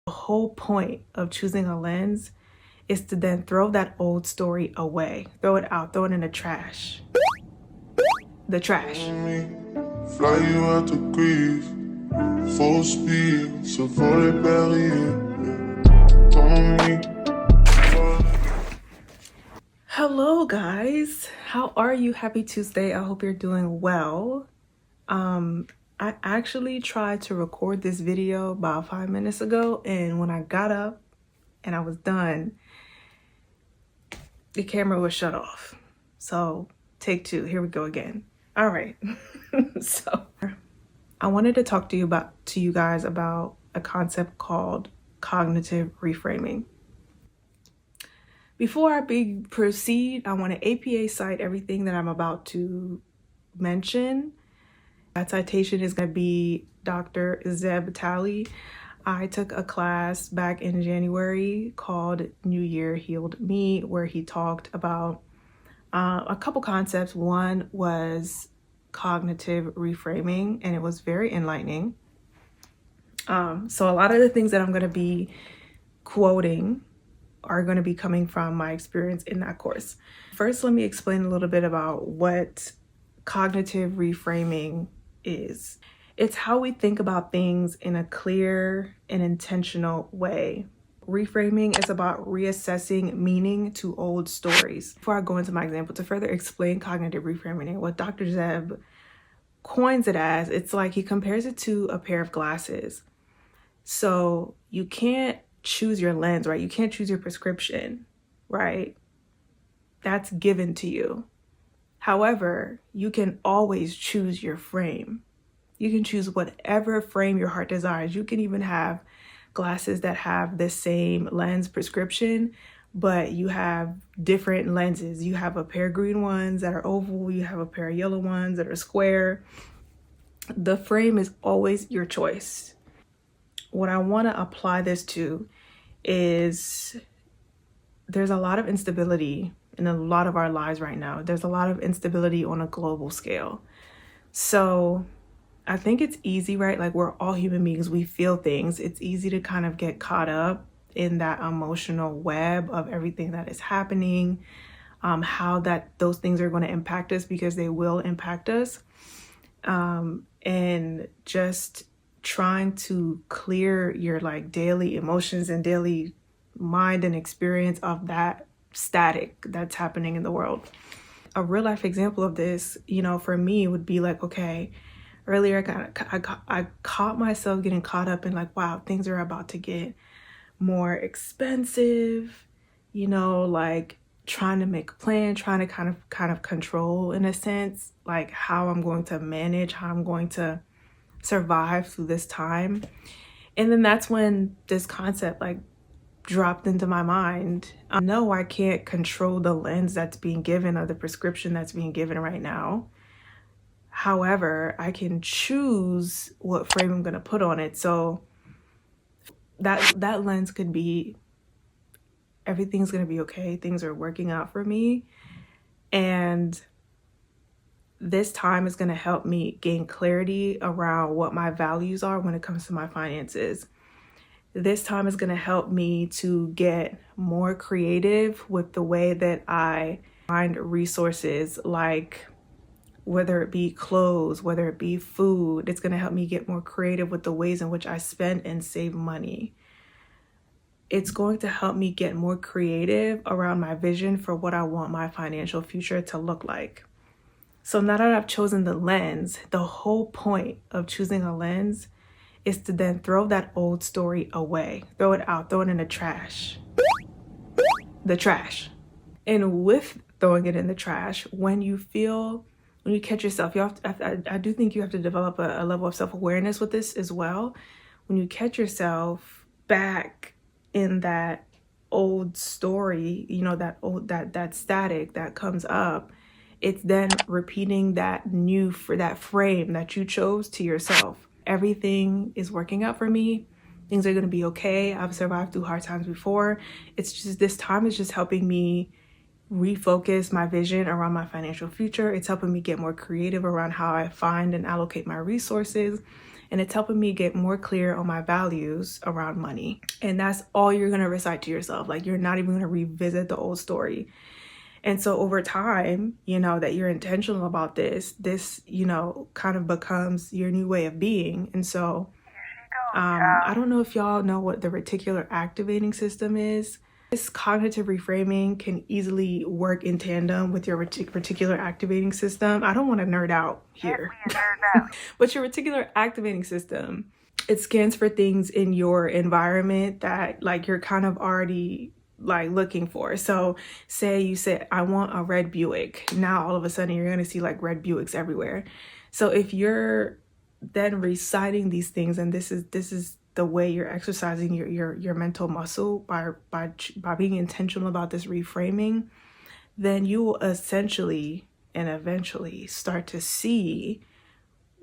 The whole point of choosing a lens is to then throw that old story away. Throw it out, throw it in the trash. The trash. Fly you out to Greece, full speed, so for les barrières. Hello guys, how are you? Happy Tuesday. I hope you're doing well. I actually tried to record this video about 5 minutes ago, and when I got up and I was done, the camera was shut off. So take two, here we go again. All right. So I wanted to talk to you guys about a concept called cognitive reframing. Before I proceed, I want to APA cite everything that I'm about to mention. That citation is going to be Dr. Zeb Talley. I took a class back in January called New Year Healed Me, where he talked about a couple concepts. One was cognitive reframing, and it was very enlightening. So a lot of the things that I'm going to be quoting are going to be coming from my experience in that course. First, let me explain a little bit about what cognitive reframing is. It's how we think about things in a clear and intentional way. Reframing is about reassessing meaning to old stories. Before I go into my example, to further explain cognitive reframing and what Dr. Zeb coins it as, it's like he compares it to a pair of glasses. So you can't choose your lens, right? You can't choose your prescription, right? That's given to you. However, you can always choose your frame. You can choose whatever frame your heart desires. You can even have glasses that have the same lens prescription, but you have different lenses. You have a pair of green ones that are oval. You have a pair of yellow ones that are square. The frame is always your choice. What I want to apply this to is there's a lot of instability in a lot of our lives right now. There's a lot of instability on a global scale. So I think it's easy, right? Like, we're all human beings. We feel things. It's easy to kind of get caught up in that emotional web of everything that is happening, how those things are going to impact us, because they will impact us. And just trying to clear your daily emotions and daily mind and experience of that static that's happening in the world. A real life example of this, for me would be like, okay, earlier I caught myself getting caught up in wow, things are about to get more expensive, trying to make a plan, trying to kind of control, in a sense, how I'm going to manage, how I'm going to survive through this time. And then that's when this concept dropped into my mind. I know I can't control the lens that's being given or the prescription that's being given right now. However, I can choose what frame I'm going to put on it. So that lens could be, everything's going to be okay. Things are working out for me. And this time is going to help me gain clarity around what my values are when it comes to my finances. This time is going to help me to get more creative with the way that I find resources, like whether it be clothes, whether it be food. It's going to help me get more creative with the ways in which I spend and save money. It's going to help me get more creative around my vision for what I want my financial future to look like. So now that I've chosen the lens, the whole point of choosing a lens is to then throw that old story away. Throw it out, throw it in the trash. The trash. And with throwing it in the trash, when you catch yourself, I do think you have to develop a level of self-awareness with this as well. When you catch yourself back in that old story, that static that comes up, it's then repeating that frame that you chose to yourself. Everything is working out for me. Things are going to be okay. I've survived through hard times before. It's just, this time is just helping me refocus my vision around my financial future. It's helping me get more creative around how I find and allocate my resources. and it's helping me get more clear on my values around money. And that's all you're going to recite to yourself. Like, you're not even going to revisit the old story. And so over time, that you're intentional about this, kind of becomes your new way of being. And so I don't know if y'all know what the reticular activating system is. This cognitive reframing can easily work in tandem with your reticular activating system. I don't want to nerd out here. But your reticular activating system, it scans for things in your environment that like you're kind of already like looking for. So say you said, I want a red Buick. Now all of a sudden you're going to see like red Buicks everywhere. So if you're then reciting these things, and this is the way you're exercising your mental muscle by being intentional about this reframing, then you will essentially and eventually start to see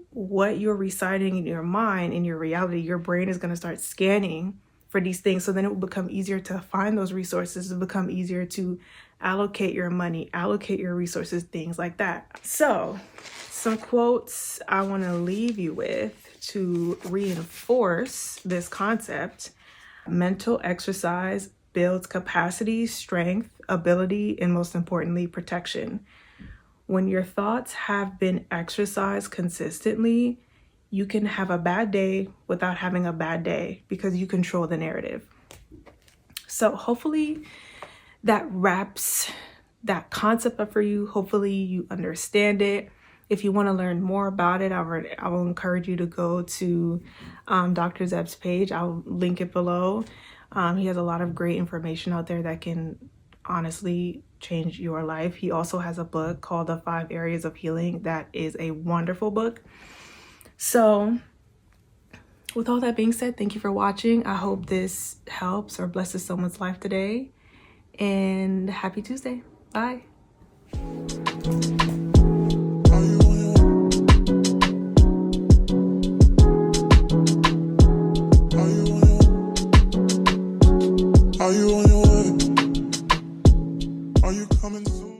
what you're reciting in your mind, in your reality. Your brain is going to start scanning for these things. So then it will become easier to find those resources. It'll become easier to allocate your money, allocate your resources, things like that. So some quotes I want to leave you with to reinforce this concept. Mental exercise builds capacity, strength, ability, and most importantly, protection. When your thoughts have been exercised consistently, you can have a bad day without having a bad day because you control the narrative. So hopefully that wraps that concept up for you. Hopefully you understand it. If you want to learn more about it, I will encourage you to go to Dr. Zeb's page. I'll link it below. He has a lot of great information out there that can honestly change your life. He also has a book called The 5 Areas of Healing. That is a wonderful book. So with all that being said, thank you for watching. I hope this helps or blesses someone's life today. And happy Tuesday. Bye. Are you on your way? Are you coming?